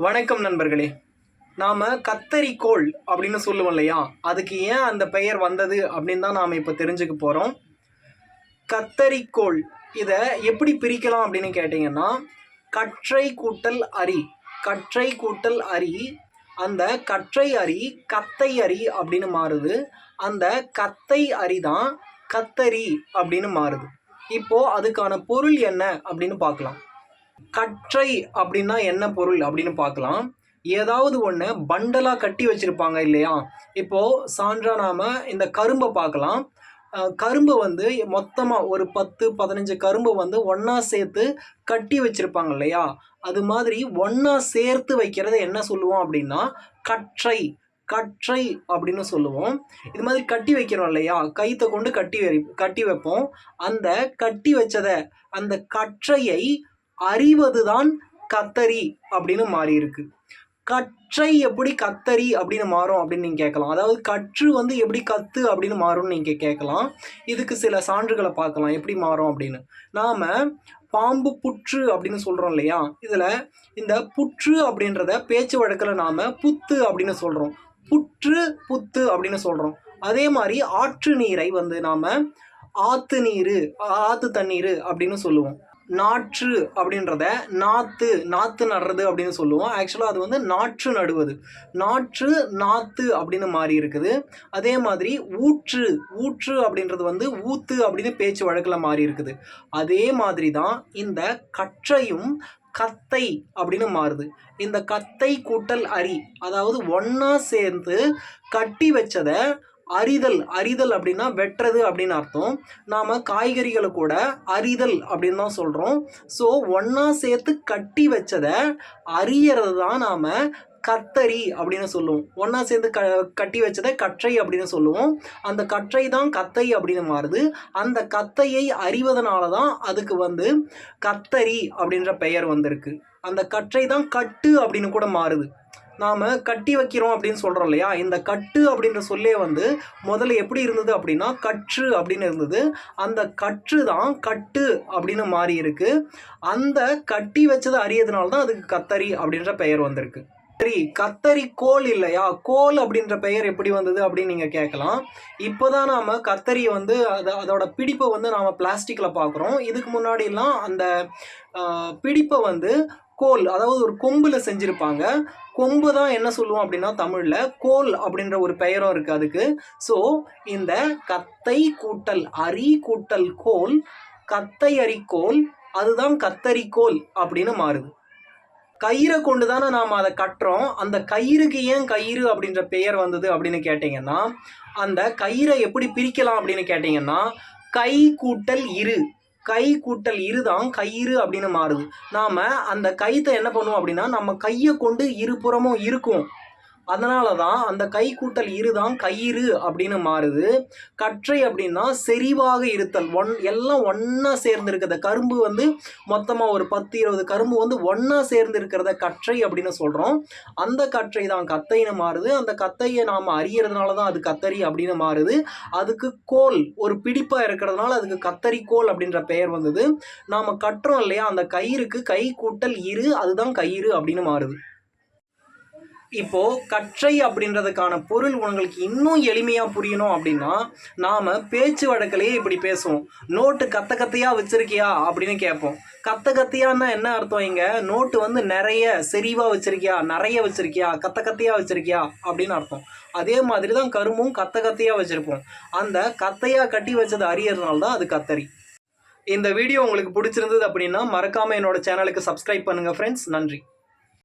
வணக்கம் நண்பர்களே. நாம் கத்தரிக்கோல் அப்படின்னு சொல்லுவோம் இல்லையா, அதுக்கு ஏன் அந்த பெயர் வந்தது அப்படின்னு தான் நாம் இப்போ தெரிஞ்சுக்க போகிறோம். கத்தரிக்கோல் இதை எப்படி பிரிக்கலாம் அப்படின்னு கேட்டிங்கன்னா, கற்றை கூட்டல் அரி, கற்றை கூட்டல் அரி, அந்த கற்றை அரி கத்தை அரி அப்படின்னு மாறுது. அந்த கத்தை அரி தான் கத்தரி அப்படின்னு மாறுது. இப்போது அதுக்கான பொருள் என்ன அப்படின்னு பார்க்கலாம். கற்றை அப்படின்னா என்ன பொருள் அப்படின்னு பார்க்கலாம். ஏதாவது ஒன்று பண்டலாக கட்டி வச்சுருப்பாங்க இல்லையா. இப்போது சான்றா நாம் இந்த கரும்பை பார்க்கலாம். கரும்பை வந்து மொத்தமாக ஒரு 10-15 கரும்பை வந்து ஒன்றா சேர்த்து கட்டி வச்சுருப்பாங்க இல்லையா. அது மாதிரி ஒன்றா சேர்த்து வைக்கிறத என்ன சொல்லுவோம் அப்படின்னா கற்றை, கற்றை அப்படின்னு சொல்லுவோம். இது மாதிரி கட்டி வைக்கிறோம் இல்லையா, கைத்தை கொண்டு கட்டி வைப்போம். அந்த கட்டி வச்சதை, அந்த கற்றையை அறிவதுதான் கத்தரி அப்படின்னு மாறி இருக்கு. கற்றை எப்படி கத்தரி அப்படின்னு மாறும் அப்படின்னு நீங்கள் கேட்கலாம். அதாவது கற்று வந்து எப்படி கத்து அப்படின்னு மாறும்னு நீங்கள் கேட்கலாம். இதுக்கு சில சான்றுகளை பார்க்கலாம் எப்படி மாறும் அப்படின்னு. நாம் பாம்பு புற்று அப்படின்னு சொல்கிறோம் இல்லையா, இதில் இந்த புற்று அப்படின்றத பேச்சு வழக்கில் நாம் புத்து அப்படின்னு சொல்கிறோம். புற்று புத்து அப்படின்னு சொல்கிறோம். அதே மாதிரி ஆற்று நீரை வந்து நாம் ஆற்று நீர், ஆற்று தண்ணீர் அப்படின்னு சொல்லுவோம். நாற்று அப்படின்றத நாற்று, நாற்று நடுறது அப்படின்னு சொல்லுவோம். ஆக்சுவலாக அது வந்து நாற்று நடுவது. நாற்று நாற்று அப்படின்னு மாறி இருக்குது. அதே மாதிரி ஊற்று, ஊற்று அப்படின்றது வந்து ஊத்து அப்படின்னு பேச்சு வழக்கில் மாறி இருக்குது. அதே மாதிரி தான் இந்த கற்றையும் கத்தை அப்படின்னு மாறுது. இந்த கத்தை கூட்டல் அரி, அதாவது ஒன்றா சேர்ந்து கட்டி வச்சதை அரிதல், அரிதல் அப்படின்னா வெட்டுறது அப்படின்னு அர்த்தம். நாம் காய்கறிகளை கூட அரிதல் அப்படின்னு தான் சொல்கிறோம். ஸோ ஒன்றா சேர்த்து கட்டி வச்சதை அரியறது தான் நாம் கத்தரி அப்படின்னு சொல்லுவோம். ஒன்றா சேர்ந்து கட்டி வச்சதை கற்றை அப்படின்னு சொல்லுவோம். அந்த கற்றை தான் கத்தை அப்படின்னு மாறுது. அந்த கத்தையை அறிவதனால தான் அதுக்கு வந்து கத்தரி அப்படின்ற பெயர் வந்திருக்கு. அந்த கற்றை தான் கட்டு அப்படின்னு கூட மாறுது. நாம் கட்டி வைக்கிறோம் அப்படின்னு சொல்கிறோம் இல்லையா, இந்த கட்டு அப்படின்ற சொல்லே வந்து முதல்ல எப்படி இருந்தது அப்படின்னா கற்று அப்படின்னு இருந்தது. அந்த கற்று தான் கட்டு அப்படின்னு மாறி இருக்கு. அந்த கட்டி வச்சதை அறியதுனால தான் அதுக்கு கத்தரி அப்படின்ற பெயர் வந்திருக்கு. சரி, கத்தரி கோல் இல்லையா, கோல் அப்படின்ற பெயர் எப்படி வந்தது அப்படின்னு நீங்கள் கேட்கலாம். இப்போ தான் நாம் கத்தரியை வந்து அதோட பிடிப்பை வந்து நாம் பிளாஸ்டிக்கில் பார்க்குறோம். இதுக்கு முன்னாடிலாம் அந்த பிடிப்பை வந்து கோல், அதாவது ஒரு கொம்பில் செஞ்சுருப்பாங்க. கொம்பு தான் என்ன சொல்லுவோம் அப்படின்னா தமிழில் கோல் அப்படின்ற ஒரு பெயரும் இருக்குது அதுக்கு. ஸோ இந்த கத்தை கூட்டல் அரி கூட்டல் கோல், கத்தை அரிக்கோல், அதுதான் கத்தரிக்கோல் அப்படின்னு மாறுது. கயிறை கொண்டு தானே நாம் அதை கட்டுறோம். அந்த கயிறுக்கு ஏன் கயிறு அப்படின்ற பெயர் வந்தது அப்படின்னு கேட்டிங்கன்னா, அந்த கயிறை எப்படி பிரிக்கலாம் அப்படின்னு கேட்டிங்கன்னா, கை கூட்டல் இரு, கை கூட்டல் இரு தான் கயிறு அப்படின்னு மாறுது. நாம் அந்த கயித்தை என்ன பண்ணுவோம் அப்படின்னா, நம்ம கையை கொண்டு இருபுறமும் இருக்கும். அதனால தான் அந்த கை கூட்டல் இரு தான் கயிறு அப்படின்னு மாறுது. கற்றை அப்படின்னா செறிவாக இருத்தல், எல்லாம் ஒன்றா சேர்ந்து இருக்கிறத, கரும்பு வந்து மொத்தமாக ஒரு 10-20 கரும்பு வந்து ஒன்றா சேர்ந்து இருக்கிறத கற்றை அப்படின்னு சொல்கிறோம். அந்த கற்றை தான் கத்தைன்னு மாறுது. அந்த கத்தையை நாம் அறியறதுனால தான் அது கத்தரி அப்படின்னு மாறுது. அதுக்கு கோல் ஒரு பிடிப்பாக இருக்கிறதுனால அதுக்கு கத்தரி கோல் அப்படின்ற பெயர் வந்தது. நாம் கட்டுறோம் இல்லையா, அந்த கயிறுக்கு கை கூட்டல் இரு, அதுதான் கயிறு அப்படின்னு மாறுது. இப்போது கற்றை அப்படின்றதுக்கான பொருள் உங்களுக்கு இன்னும் எளிமையாக புரியணும் அப்படின்னா, நாம் பேச்சு வழக்கிலேயே இப்படி பேசுவோம். நோட்டு கத்த கத்தையாக வச்சுருக்கியா அப்படின்னு கேட்போம். கத்த கத்தையான்னா என்ன அர்த்தம்? இங்கே நோட்டு வந்து நிறைய செறிவாக வச்சுருக்கியா, நிறைய வச்சுருக்கியா, கத்த கத்தையாக வச்சுருக்கியா அப்படின்னு அர்த்தம். அதே மாதிரி தான் கரும்பும் கத்த கத்தையாக வச்சுருப்போம். அந்த கத்தையாக கட்டி வச்சது அறியறதுனால தான் அது கத்தரி. இந்த வீடியோ உங்களுக்கு பிடிச்சிருந்தது அப்படின்னா மறக்காமல் என்னோட சேனலுக்கு சப்ஸ்கிரைப் பண்ணுங்கள் ஃப்ரெண்ட்ஸ். நன்றி.